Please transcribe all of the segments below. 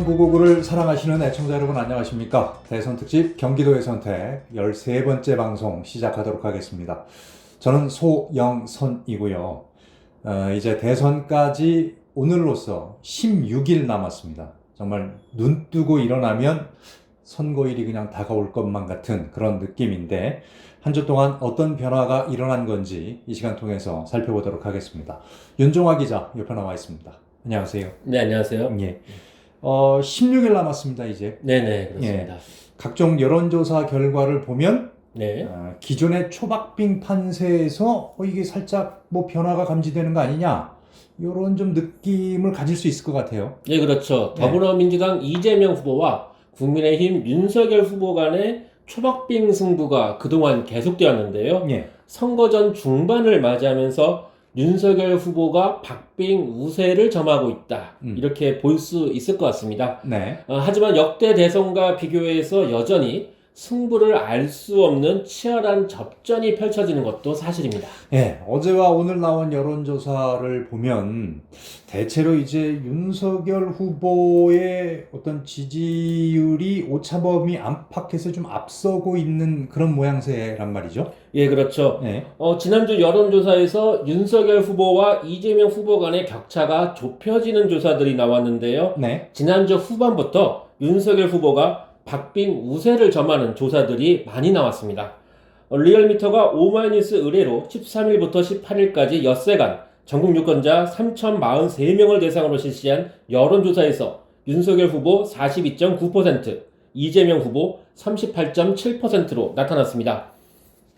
구구구를 사랑하시는 애청자 여러분 안녕하십니까? 대선특집 경기도의 선택 13번째 방송 시작하도록 하겠습니다. 저는 소영선이고요. 이제 대선까지 오늘로써 16일 남았습니다. 정말 눈 뜨고 일어나면 선거일이 그냥 다가올 것만 같은 그런 느낌인데 한 주 동안 어떤 변화가 일어난 건지 이 시간 통해서 살펴보도록 하겠습니다. 윤종화 기자 옆에 나와 있습니다. 안녕하세요. 네, 안녕하세요. 예. 16일 남았습니다, 이제. 네네, 그렇습니다. 예. 각종 여론조사 결과를 보면, 네. 기존의 초박빙 판세에서, 이게 살짝 뭐 변화가 감지되는 거 아니냐, 이런 좀 느낌을 가질 수 있을 것 같아요. 네, 그렇죠. 더불어민주당 이재명 후보와 국민의힘 윤석열 후보 간의 초박빙 승부가 그동안 계속되었는데요. 예. 선거 전 중반을 맞이하면서 윤석열 후보가 박빙 우세를 점하고 있다. 이렇게 볼 수 있을 것 같습니다. 네. 하지만 역대 대선과 비교해서 여전히 승부를 알 수 없는 치열한 접전이 펼쳐지는 것도 사실입니다. 예, 어제와 오늘 나온 여론조사를 보면 대체로 이제 윤석열 후보의 어떤 지지율이 오차범위 안팎에서 좀 앞서고 있는 그런 모양새란 말이죠. 예, 그렇죠. 네. 지난주 여론조사에서 윤석열 후보와 이재명 후보 간의 격차가 좁혀지는 조사들이 나왔는데요. 네. 지난주 후반부터 윤석열 후보가 박빙 우세를 점하는 조사들이 많이 나왔습니다. 리얼미터가 오마이뉴스 의뢰로 13일부터 18일까지 엿새간 전국 유권자 3,043명을 대상으로 실시한 여론조사에서 윤석열 후보 42.9%, 이재명 후보 38.7%로 나타났습니다.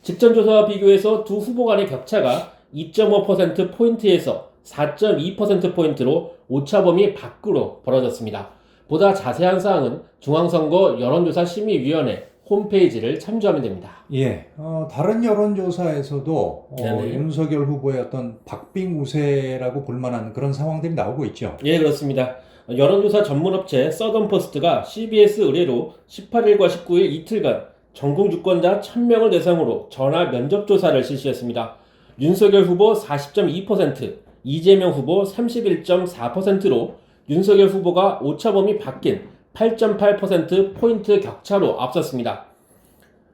직전 조사와 비교해서 두 후보 간의 격차가 2.5%포인트에서 4.2%포인트로 오차범위 밖으로 벌어졌습니다. 보다 자세한 사항은 중앙선거 여론조사 심의위원회 홈페이지를 참조하면 됩니다. 예, 다른 여론조사에서도 윤석열 후보의 어떤 박빙 우세라고 볼 만한 그런 상황들이 나오고 있죠. 예, 그렇습니다. 여론조사 전문업체 서던포스트가 CBS 의뢰로 18일과 19일 이틀간 전국 유권자 1000명을 대상으로 전화 면접조사를 실시했습니다. 윤석열 후보 40.2%, 이재명 후보 31.4%로 윤석열 후보가 오차범위 밖인 8.8%포인트 격차로 앞섰습니다.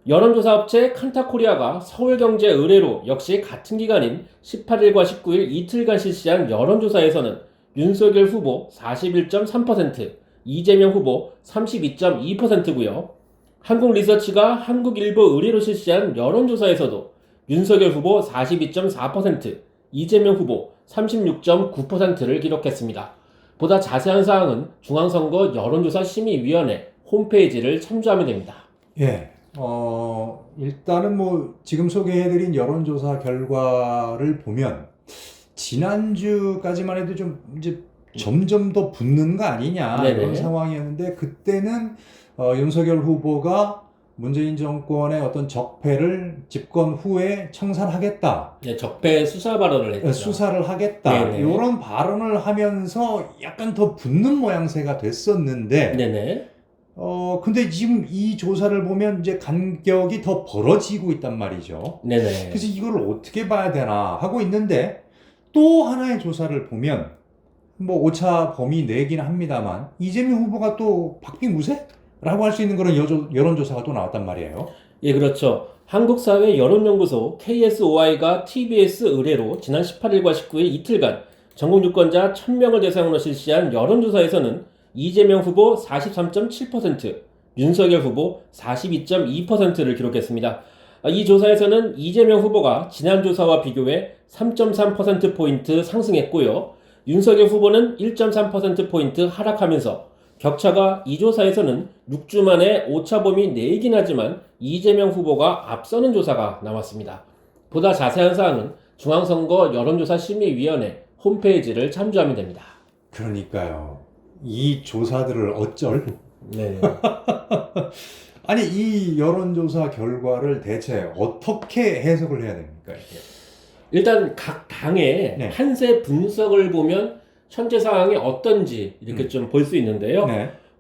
여론조사 업체 칸타코리아가 서울경제 의뢰로 역시 같은 기간인 18일과 19일 이틀간 실시한 여론조사에서는 윤석열 후보 41.3%, 이재명 후보 32.2%고요. 한국리서치가 한국일보 의뢰로 실시한 여론조사에서도 윤석열 후보 42.4%, 이재명 후보 36.9%를 기록했습니다. 보다 자세한 사항은 중앙선거 여론조사 심의위원회 홈페이지를 참조하면 됩니다. 예, 일단은 뭐 지금 소개해드린 여론조사 결과를 보면 지난주까지만 해도 좀 이제 점점 더 붙는 거 아니냐 이런 상황이었는데 그때는 윤석열 후보가 문재인 정권의 어떤 적폐를 집권 후에 청산하겠다. 네, 적폐 수사 발언을 했죠. 수사를 하겠다. 이런 발언을 하면서 약간 더 붙는 모양새가 됐었는데. 네네. 근데 지금 이 조사를 보면 이제 간격이 더 벌어지고 있단 말이죠. 네네. 그래서 이걸 어떻게 봐야 되나 하고 있는데 또 하나의 조사를 보면 뭐 오차 범위 내긴 합니다만 이재명 후보가 또 박빙 우세? 라고 할 수 있는 그런 여론조사가 또 나왔단 말이에요. 예, 그렇죠. 한국사회 여론연구소 KSOI가 TBS 의뢰로 지난 18일과 19일 이틀간 전국 유권자 1000명을 대상으로 실시한 여론조사에서는 이재명 후보 43.7%, 윤석열 후보 42.2%를 기록했습니다. 이 조사에서는 이재명 후보가 지난 조사와 비교해 3.3%포인트 상승했고요. 윤석열 후보는 1.3%포인트 하락하면서 격차가 이 조사에서는 6주 만에 오차범위 내이긴 하지만 이재명 후보가 앞서는 조사가 나왔습니다. 보다 자세한 사항은 중앙선거 여론조사 심의위원회 홈페이지를 참조하면 됩니다. 그러니까요. 이 조사들을 어쩔? 네. 아니 이 여론조사 결과를 대체 어떻게 해석을 해야 됩니까? 이게? 일단 각 당의 판세 분석을 보면 현재 상황이 어떤지 이렇게 좀 볼 수 있는데요.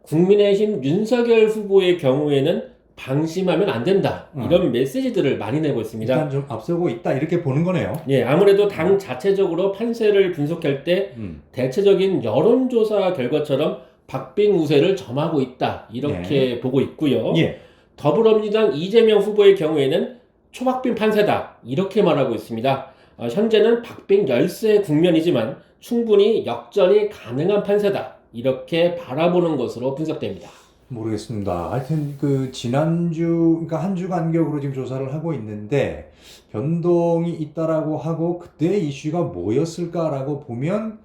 국민의힘 윤석열 후보의 경우에는 방심하면 안 된다. 이런 메시지들을 많이 내고 있습니다. 일단 좀 앞서고 있다 이렇게 보는 거네요. 예, 아무래도 당 자체적으로 판세를 분석할 때 대체적인 여론조사 결과처럼 박빙 우세를 점하고 있다. 이렇게 보고 있고요. 예. 더불어민주당 이재명 후보의 경우에는 초박빙 판세다. 이렇게 말하고 있습니다. 현재는 박빙 열세 국면이지만 충분히 역전이 가능한 판세다. 이렇게 바라보는 것으로 분석됩니다. 모르겠습니다. 하여튼 그 지난주, 그러니까 한 주 간격으로 지금 조사를 하고 있는데 변동이 있다라고 하고 그때 이슈가 뭐였을까라고 보면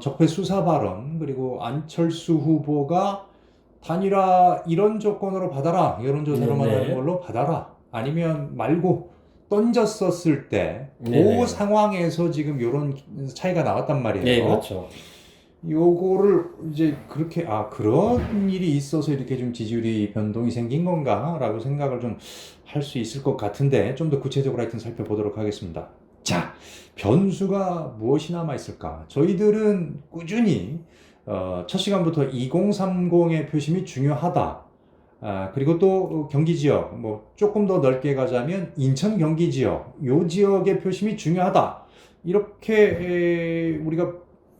적폐 수사 발언 그리고 안철수 후보가 단일화 이런 조건으로 받아라 여론조사로만 네네. 하는 걸로 받아라 아니면 말고 던졌었을 때 네네. 그 상황에서 지금 이런 차이가 나왔단 말이에요. 네, 그렇죠. 요거를 이제 그렇게 그런 일이 있어서 이렇게 좀 지지율이 변동이 생긴 건가라고 생각을 좀 할 수 있을 것 같은데 좀 더 구체적으로 하여튼 살펴보도록 하겠습니다. 자, 변수가 무엇이 남아 있을까? 저희들은 꾸준히 첫 시간부터 2030의 표심이 중요하다. 그리고 또 경기 지역, 뭐 조금 더 넓게 가자면 인천 경기 지역, 요 지역의 표심이 중요하다. 이렇게 우리가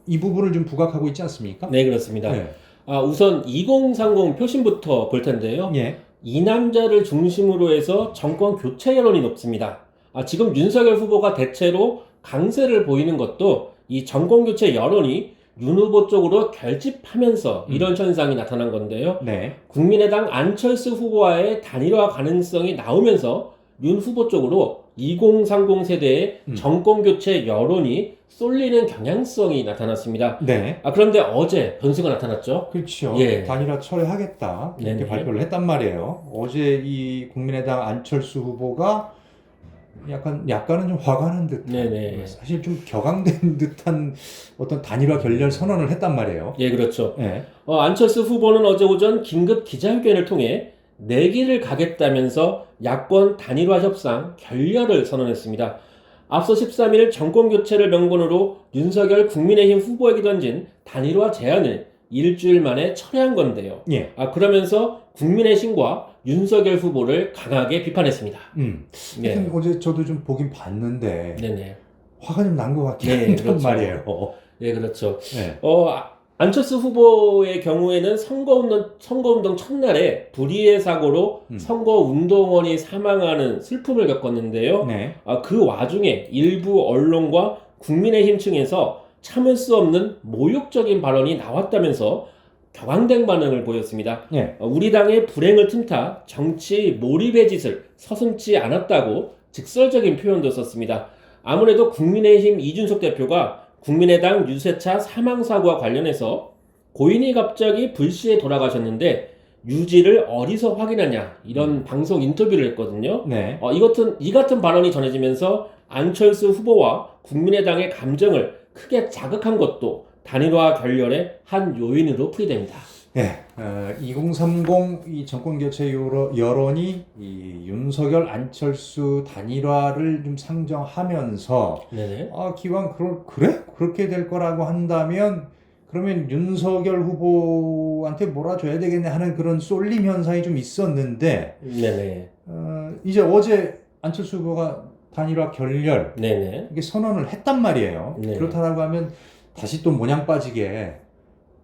이 부분을 좀 부각하고 있지 않습니까? 네, 그렇습니다. 네. 우선 2030 표심부터 볼 텐데요. 예. 이 남자를 중심으로 해서 정권 교체 여론이 높습니다. 지금 윤석열 후보가 대체로 강세를 보이는 것도 이 정권 교체 여론이 윤 후보 쪽으로 결집하면서 이런 현상이 나타난 건데요. 네. 국민의당 안철수 후보와의 단일화 가능성이 나오면서 윤 후보 쪽으로 2030 세대의 정권 교체 여론이 쏠리는 경향성이 나타났습니다. 네. 그런데 어제 변수가 나타났죠. 그렇죠. 예. 단일화 철회하겠다. 이렇게 네네. 발표를 했단 말이에요. 어제 이 국민의당 안철수 후보가 약간은 좀 화가 난 듯한, 네네. 사실 좀 격앙된 듯한 어떤 단일화 결렬 선언을 했단 말이에요. 예, 그렇죠. 예. 안철수 후보는 어제 오전 긴급 기자회견을 통해 내기를 가겠다면서 야권 단일화 협상 결렬을 선언했습니다. 앞서 13일 정권 교체를 명분으로 윤석열 국민의힘 후보에게 던진 단일화 제안을 일주일 만에 철회한 건데요. 예. 그러면서 국민의힘과 윤석열 후보를 강하게 비판했습니다. 네. 하여튼 어제 저도 좀 보긴 봤는데 네네. 화가 좀 난 것 같긴 네, 한단 그렇죠. 말이에요. 네, 그렇죠. 예. 안철수 후보의 경우에는 선거운동 첫날에 불의의 사고로 선거운동원이 사망하는 슬픔을 겪었는데요. 네. 그 와중에 일부 언론과 국민의힘 층에서 참을 수 없는 모욕적인 발언이 나왔다면서 격앙된 반응을 보였습니다. 예. 우리 당의 불행을 틈타 정치 몰입의 짓을 서슴지 않았다고 직설적인 표현도 썼습니다. 아무래도 국민의힘 이준석 대표가 국민의당 유세차 사망사고와 관련해서 고인이 갑자기 불시에 돌아가셨는데 유지를 어디서 확인하냐 이런 방송 인터뷰를 했거든요. 네. 이 같은 발언이 전해지면서 안철수 후보와 국민의당의 감정을 크게 자극한 것도 단일화 결렬의 한 요인으로 풀이됩니다. 네, 2030 이 정권 교체 여론이 이 윤석열 안철수 단일화를 좀 상정하면서 네네. 기왕 그래? 그렇게 될 거라고 한다면 그러면 윤석열 후보한테 몰아줘야 되겠네 하는 그런 쏠림 현상이 좀 있었는데 네네. 이제 어제 안철수 후보가 단일화 결렬 네네. 이게 선언을 했단 말이에요. 네. 그렇다라고 하면 다시 또 모양 빠지게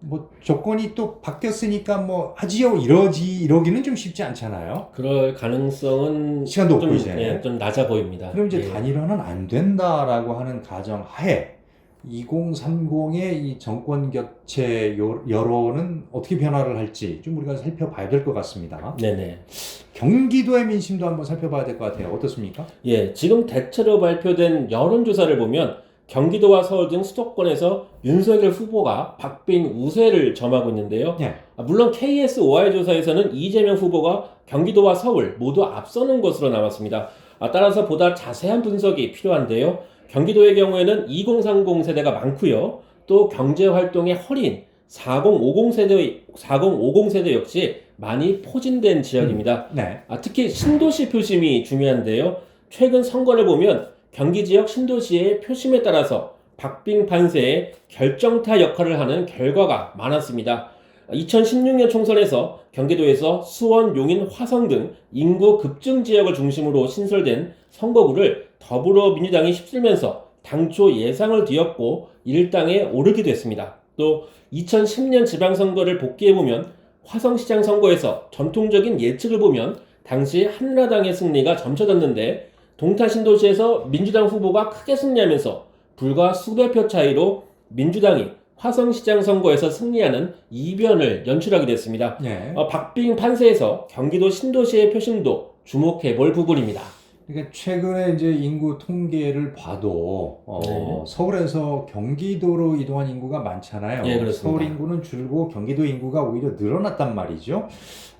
뭐 조건이 또 바뀌었으니까 뭐 하지요 이러기는 좀 쉽지 않잖아요. 그럴 가능성은 시간도 없고 좀, 이제. 좀 낮아 보입니다. 그럼 이제 예. 단일화는 안 된다라고 하는 가정 하에 2030의 이 정권 교체 여론은 어떻게 변화를 할지 좀 우리가 살펴봐야 될 것 같습니다. 네네. 경기도의 민심도 한번 살펴봐야 될 것 같아요. 어떻습니까? 예, 지금 대체로 발표된 여론조사를 보면 경기도와 서울 등 수도권에서 윤석열 후보가 박빙 우세를 점하고 있는데요. 예. 물론 KSOI 조사에서는 이재명 후보가 경기도와 서울 모두 앞서는 것으로 나왔습니다. 따라서 보다 자세한 분석이 필요한데요. 경기도의 경우에는 2030 세대가 많고요. 또 경제활동의 허린 4050 세대 역시 많이 포진된 지역입니다. 네. 특히 신도시 표심이 중요한데요. 최근 선거를 보면 경기 지역 신도시의 표심에 따라서 박빙 판세의 결정타 역할을 하는 결과가 많았습니다. 2016년 총선에서 경기도에서 수원, 용인, 화성 등 인구 급증 지역을 중심으로 신설된 선거구를 더불어민주당이 휩쓸면서 당초 예상을 뒤엎고 일당에 오르기도 했습니다. 또 2010년 지방선거를 복귀해보면 화성시장 선거에서 전통적인 예측을 보면 당시 한나라당의 승리가 점쳐졌는데 동탄 신도시에서 민주당 후보가 크게 승리하면서 불과 수백 표 차이로 민주당이 화성시장 선거에서 승리하는 이변을 연출하게 됐습니다. 예. 박빙 판세에서 경기도 신도시의 표심도 주목해볼 부분입니다. 그러니까 최근에 이제 인구 통계를 봐도 네. 서울에서 경기도로 이동한 인구가 많잖아요. 예, 그렇습니다. 서울 인구는 줄고 경기도 인구가 오히려 늘어났단 말이죠.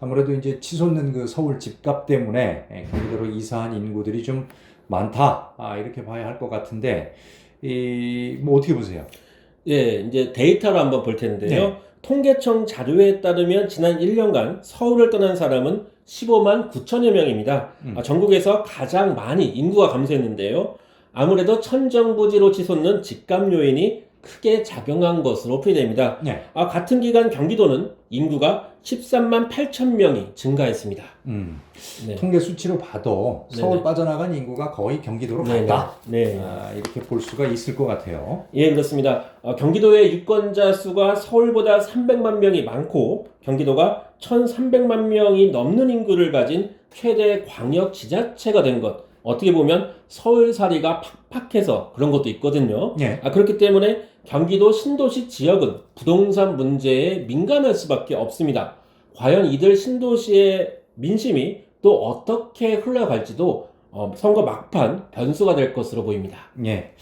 아무래도 이제 치솟는 그 서울 집값 때문에 경기도로 이사한 인구들이 좀 많다. 이렇게 봐야 할 것 같은데 뭐 어떻게 보세요? 예, 이제 데이터로 한번 볼 텐데요. 네. 통계청 자료에 따르면 지난 1년간 서울을 떠난 사람은 15만 9천여 명입니다. 전국에서 가장 많이 인구가 감소했는데요. 아무래도 천정부지로 치솟는 집값 요인이 크게 작용한 것으로 풀이됩니다. 네. 같은 기간 경기도는 인구가 13만 8천 명이 증가했습니다. 네. 통계 수치로 봐도 서울 네네. 빠져나간 인구가 거의 경기도로 네네. 갔다. 네. 이렇게 볼 수가 있을 것 같아요. 예, 그렇습니다. 경기도의 유권자 수가 서울보다 300만 명이 많고 경기도가 1,300만 명이 넘는 인구를 가진 최대 광역 지자체가 된 것. 어떻게 보면 서울살이가 팍팍해서 그런 것도 있거든요. 예. 그렇기 때문에 경기도 신도시 지역은 부동산 문제에 민감할 수밖에 없습니다. 과연 이들 신도시의 민심이 또 어떻게 흘러갈지도 선거 막판 변수가 될 것으로 보입니다. 예.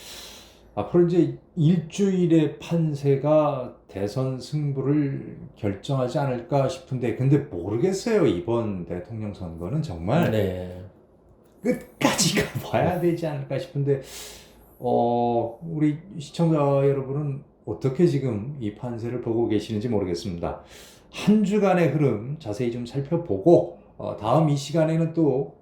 앞으로 이제 일주일의 판세가 대선 승부를 결정하지 않을까 싶은데, 근데 모르겠어요. 이번 대통령 선거는 정말 네. 끝까지 가봐야 되지 않을까 싶은데, 우리 시청자 여러분은 어떻게 지금 이 판세를 보고 계시는지 모르겠습니다. 한 주간의 흐름 자세히 좀 살펴보고, 다음 이 시간에는 또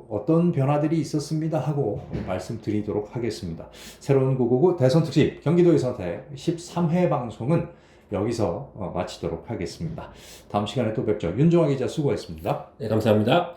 어떤 변화들이 있었습니다 하고 말씀드리도록 하겠습니다. 새로운 999 대선 특집 경기도의 선택 13회 방송은 여기서 마치도록 하겠습니다. 다음 시간에 또 뵙죠. 윤종화 기자 수고했습니다. 네, 감사합니다.